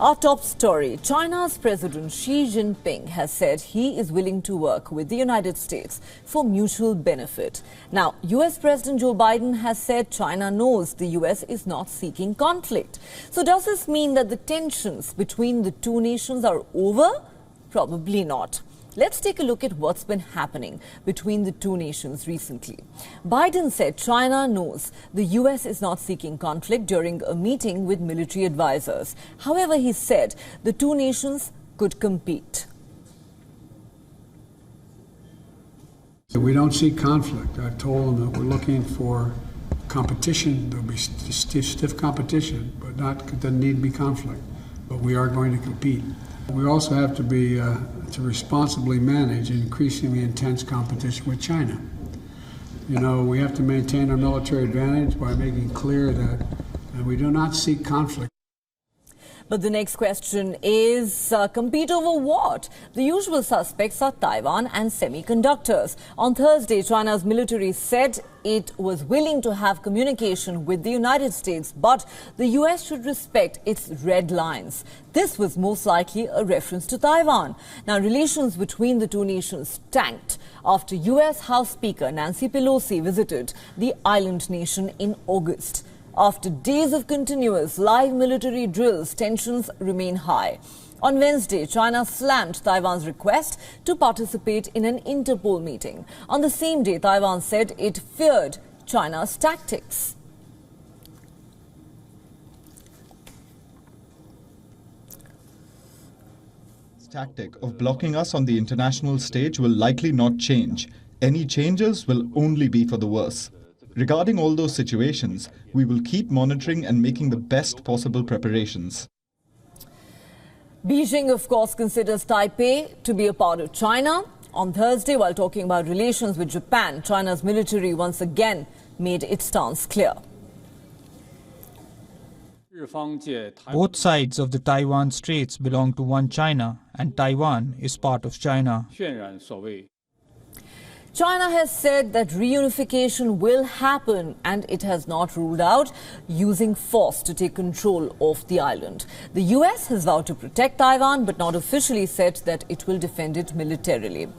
Our top story, China's President Xi Jinping has said he is willing to work with the United States for mutual benefit. Now, US President Joe Biden has said China knows the US is not seeking conflict. So does this mean that the tensions between the two nations are over? Probably not. Let's take a look at what's been happening between the two nations recently. Biden said China knows the US is not seeking conflict during a meeting with military advisors. However, he said the two nations could compete. We don't see conflict. I told them that we're looking for competition. There'll be stiff competition, but doesn't need to be conflict. But we are going to compete. We also have to be to responsibly manage increasingly intense competition with China. You know, we have to maintain our military advantage by making clear that we do not seek conflict. But the next question is, compete over what? The usual suspects are Taiwan and semiconductors. On Thursday, China's military said it was willing to have communication with the United States, but the US should respect its red lines. This was most likely a reference to Taiwan. Now, relations between the two nations tanked after US House Speaker Nancy Pelosi visited the island nation in August. After days of continuous live military drills, tensions remain high. On Wednesday, China slammed Taiwan's request to participate in an Interpol meeting. On the same day, Taiwan said it feared China's tactics. This tactic of blocking us on the international stage will likely not change. Any changes will only be for the worse. Regarding all those situations, we will keep monitoring and making the best possible preparations. Beijing, of course, considers Taipei to be a part of China. On Thursday, while talking about relations with Japan, China's military once again made its stance clear. Both sides of the Taiwan Straits belong to one China, and Taiwan is part of China. China has said that reunification will happen, and it has not ruled out using force to take control of the island. The US has vowed to protect Taiwan, but not officially said that it will defend it militarily.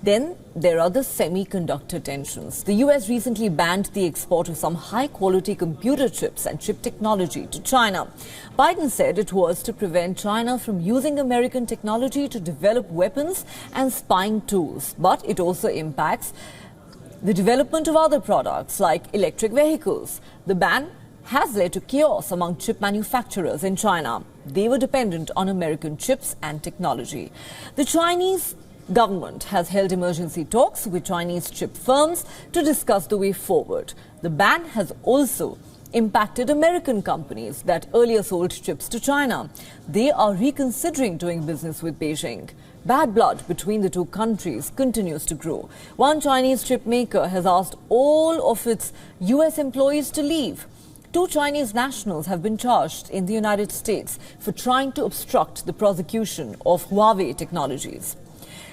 Then there are the semiconductor tensions. The US recently banned the export of some high-quality computer chips and chip technology to China. Biden said it was to prevent China from using American technology to develop weapons and spying tools, but it also impacts the development of other products like electric vehicles. The ban has led to chaos among chip manufacturers in China. They were dependent on American chips and technology. The Chinese government has held emergency talks with Chinese chip firms to discuss the way forward. The ban has also impacted American companies that earlier sold chips to China. They are reconsidering doing business with Beijing. Bad blood between the two countries continues to grow. One Chinese chip maker has asked all of its US employees to leave. 2 Chinese nationals have been charged in the United States for trying to obstruct the prosecution of Huawei technologies.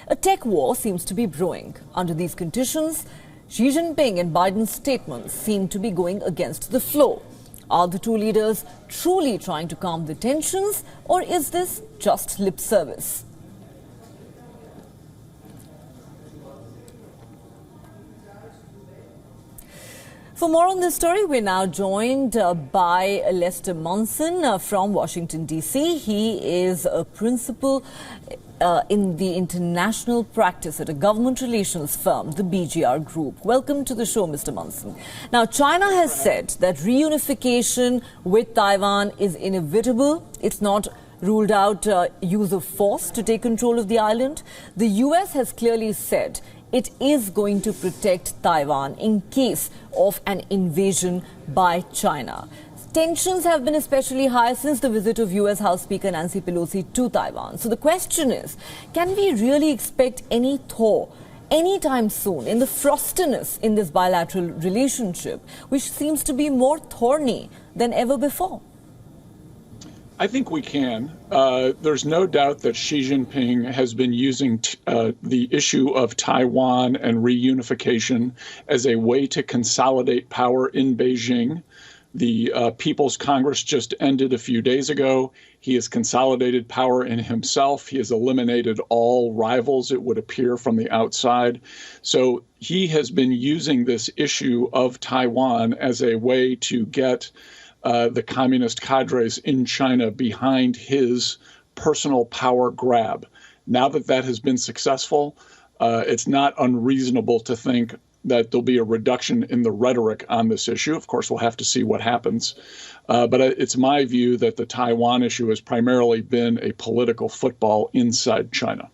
A tech war seems to be brewing. Under these conditions, Xi Jinping and Biden's statements seem to be going against the flow. Are the two leaders truly trying to calm the tensions, or is this just lip service? For more on this story, we're now joined by Lester Monson from Washington, D.C. He is a principal in the international practice at a government relations firm, the BGR Group. Welcome to the show, Mr. Monson. Now, China has said that reunification with Taiwan is inevitable. It's not ruled out use of force to take control of the island. The U.S. has clearly said it is going to protect Taiwan in case of an invasion by China. Tensions have been especially high since the visit of US House Speaker Nancy Pelosi to Taiwan. So the question is, can we really expect any thaw anytime soon in the frostiness in this bilateral relationship, which seems to be more thorny than ever before? I think we can. There's no doubt that Xi Jinping has been using the issue of Taiwan and reunification as a way to consolidate power in Beijing. The People's Congress just ended a few days ago. He has consolidated power in himself. He has eliminated all rivals, it would appear, from the outside. So he has been using this issue of Taiwan as a way to get the communist cadres in China behind his personal power grab. Now that that has been successful, it's not unreasonable to think that there'll be a reduction in the rhetoric on this issue. Of course, we'll have to see what happens. But it's my view that the Taiwan issue has primarily been a political football inside China.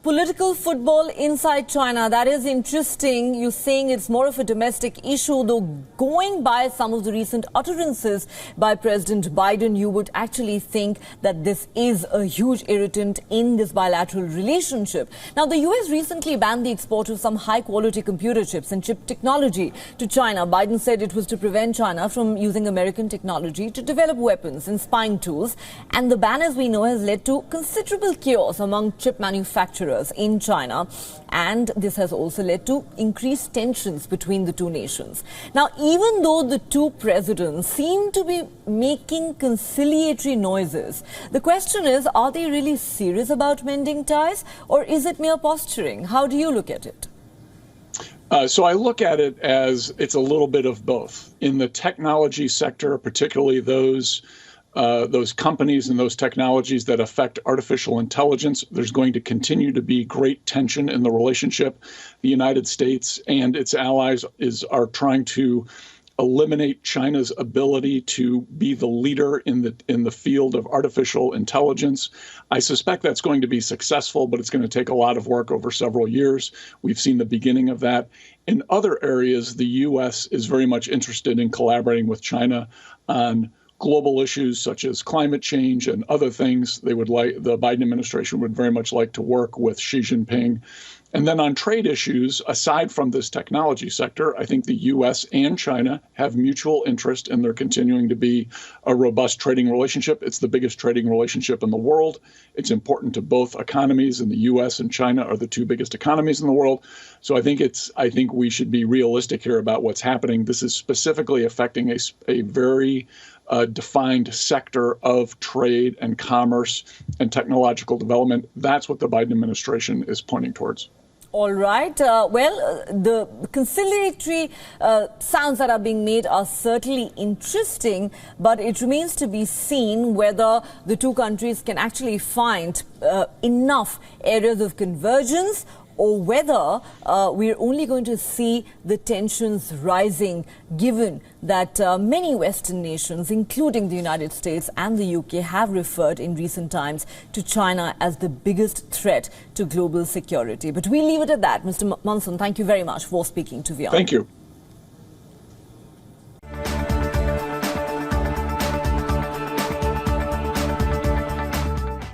Political football inside China, that is interesting. You're saying it's more of a domestic issue, though going by some of the recent utterances by President Biden, you would actually think that this is a huge irritant in this bilateral relationship. Now, the US recently banned the export of some high-quality computer chips and chip technology to China. Biden said it was to prevent China from using American technology to develop weapons and spying tools. And the ban, as we know, has led to considerable chaos among chip manufacturers in China, and this has also led to increased tensions between the two nations. Now, even though the two presidents seem to be making conciliatory noises, the question is, are they really serious about mending ties, or is it mere posturing? How do you look at it? So I look at it as it's a little bit of both. In the technology sector, particularly those companies and those technologies that affect artificial intelligence, there's going to continue to be great tension in the relationship. The United States and its allies are trying to eliminate China's ability to be the leader in the field of artificial intelligence. I suspect that's going to be successful, but it's going to take a lot of work over several years. We've seen the beginning of that. In other areas, the U.S. is very much interested in collaborating with China on global issues such as climate change and other things. The Biden administration would very much like to work with Xi Jinping. And then on trade issues, aside from this technology sector, I think the U.S. and China have mutual interest in there continuing to be a robust trading relationship. It's the biggest trading relationship in the world. It's important to both economies, and the U.S. and China are the two biggest economies in the world. So I think we should be realistic here about what's happening. This is specifically affecting a very defined sector of trade and commerce and technological development. That's what the Biden administration is pointing towards. All right. The conciliatory sounds that are being made are certainly interesting, but it remains to be seen whether the two countries can actually find enough areas of convergence, or whether we're only going to see the tensions rising, given that many Western nations, including the United States and the UK, have referred in recent times to China as the biggest threat to global security. But we'll leave it at that. Mr. Munson, thank you very much for speaking to WION. Thank you.